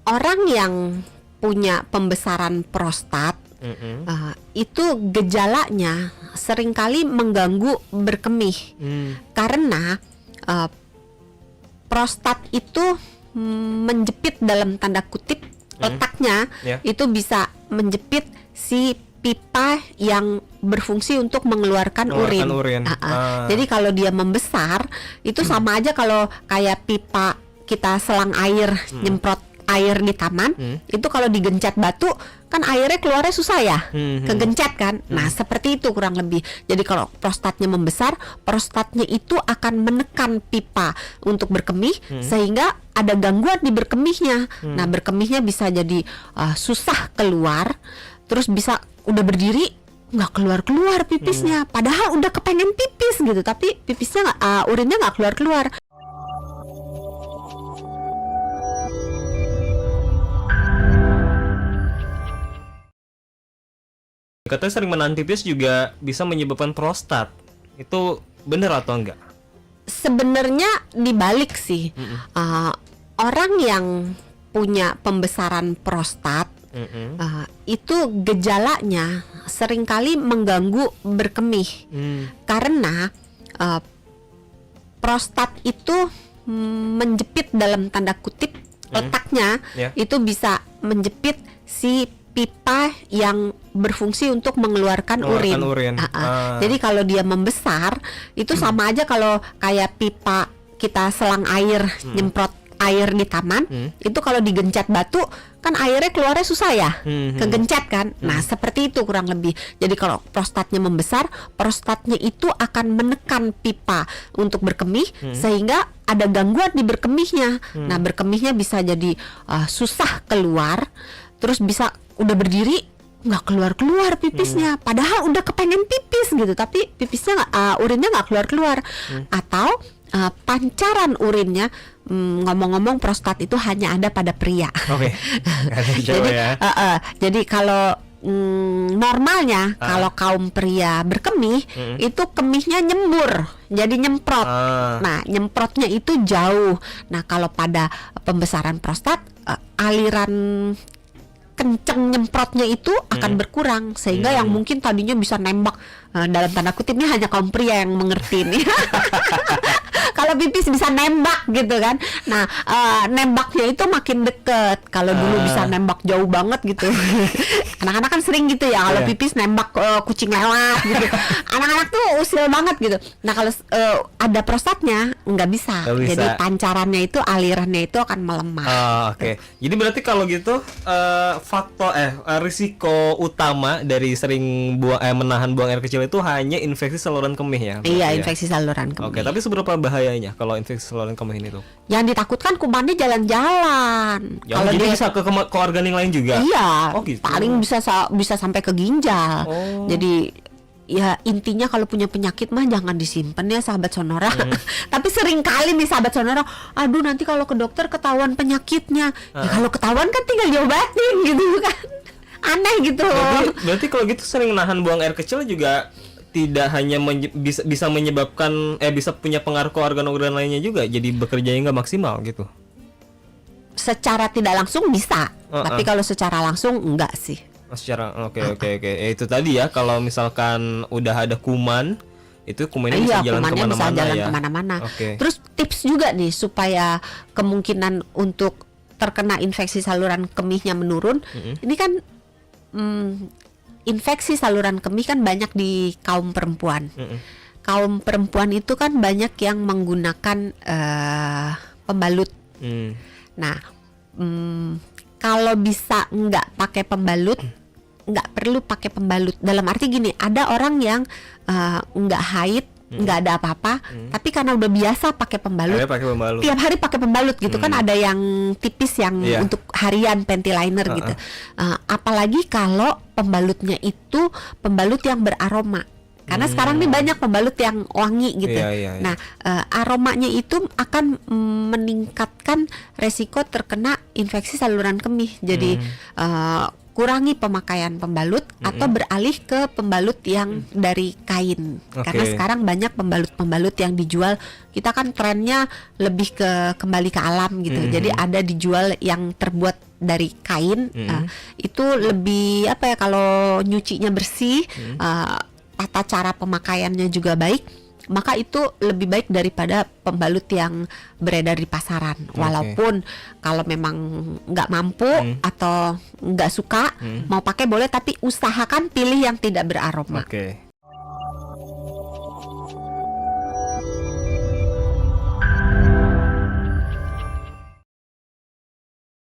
Orang yang punya pembesaran prostat itu gejalanya seringkali mengganggu berkemih karena prostat itu menjepit dalam tanda kutip otaknya itu bisa menjepit si pipa yang berfungsi untuk mengeluarkan urin. Jadi kalau dia membesar itu sama aja kalau kayak pipa kita selang air nyemprot air di taman itu kalau digencet batu kan airnya keluarnya susah ya, kegencet kan. Nah seperti itu kurang lebih. Jadi kalau prostatnya membesar, prostatnya itu akan menekan pipa untuk berkemih sehingga ada gangguan di berkemihnya. Nah berkemihnya bisa jadi susah keluar, terus bisa udah berdiri nggak keluar pipisnya, padahal udah kepengen pipis gitu, tapi pipisnya nggak, urinnya nggak keluar. Katanya sering menahan pipis juga bisa menyebabkan prostat. Itu benar atau enggak? Sebenarnya dibalik sih. Orang yang punya pembesaran prostat itu gejalanya seringkali mengganggu berkemih karena prostat itu menjepit dalam tanda kutip otaknya itu bisa menjepit si pipa yang berfungsi untuk mengeluarkan urin. Jadi kalau dia membesar itu sama aja kalau kayak pipa kita selang air nyemprot air di taman itu kalau digencet batu kan airnya keluarnya susah ya, kegencet kan. Nah seperti itu kurang lebih. Jadi kalau prostatnya membesar, prostatnya itu akan menekan pipa untuk berkemih sehingga ada gangguan di berkemihnya. Nah berkemihnya bisa jadi susah keluar, terus bisa udah berdiri nggak keluar pipisnya, padahal udah kepengen pipis gitu, tapi pipisnya urinnya nggak keluar. Atau pancaran urinnya, ngomong-ngomong prostat itu hanya ada pada pria. Jadi kalau normalnya kalau kaum pria berkemih itu kemihnya nyembur, jadi nyemprot. Nah nyemprotnya itu jauh. Nah kalau pada pembesaran prostat aliran kenceng nyemprotnya itu akan berkurang sehingga yang mungkin tadinya bisa nembak, dalam tanda kutipnya hanya kaum pria yang mengerti ini. Kalau pipis bisa nembak gitu kan. Nah nembaknya itu makin deket. Kalau dulu bisa nembak jauh banget gitu. Anak-anak kan sering gitu ya, kalau pipis nembak kucing lewat gitu. Anak-anak tuh usil banget gitu. Nah kalau ada prostatnya nggak bisa. Jadi pancarannya itu, alirannya itu akan melemah. Jadi berarti kalau gitu faktor risiko utama dari sering menahan buang air kecil itu hanya infeksi saluran kemih ya? Iya, infeksi saluran kemih. Tapi seberapa bahayanya kalau infeksi saluran kemih ini tuh? Yang ditakutkan kumannya jalan-jalan. Kalau dia bisa ke organ yang lain juga? Iya, gitu. Paling bisa sampai ke ginjal. Jadi ya intinya kalau punya penyakit mah jangan disimpan ya sahabat Sonora. Tapi sering kali nih sahabat Sonora, aduh nanti kalau ke dokter ketahuan penyakitnya. Ya kalau ketahuan kan tinggal diobatin gitu kan. Aneh gitu. Berarti kalau gitu sering nahan buang air kecil juga tidak hanya bisa menyebabkan bisa punya pengaruh ke organ-organ lainnya juga, jadi bekerjanya nggak maksimal gitu. Secara tidak langsung bisa, tapi kalau secara langsung enggak sih. Secara oke. Itu tadi ya, kalau misalkan udah ada kuman, itu kumannya bisa jalan kemana-mana. Terus tips juga nih supaya kemungkinan untuk terkena infeksi saluran kemihnya menurun. Ini kan infeksi saluran kemih kan banyak di kaum perempuan. Kaum perempuan itu kan banyak yang menggunakan pembalut. Nah, kalau bisa nggak pakai pembalut, nggak perlu pakai pembalut. Dalam arti gini, ada orang yang nggak haid, nggak ada apa-apa, tapi karena udah biasa pakai pembalut, tiap hari pakai pembalut gitu kan. Ada yang tipis yang untuk harian panty liner gitu. Apalagi kalau pembalutnya itu pembalut yang beraroma. Karena sekarang nih banyak pembalut yang wangi gitu. Nah, aromanya itu akan meningkatkan resiko terkena infeksi saluran kemih. Jadi kurangi pemakaian pembalut atau beralih ke pembalut yang dari kain. Karena sekarang banyak pembalut-pembalut yang dijual, kita kan trennya lebih ke kembali ke alam gitu. Jadi ada dijual yang terbuat dari kain, itu lebih apa ya, kalau nyucinya bersih, tata cara pemakaiannya juga baik, maka itu lebih baik daripada pembalut yang beredar di pasaran. Walaupun kalau memang nggak mampu atau nggak suka mau pakai boleh, tapi usahakan pilih yang tidak beraroma.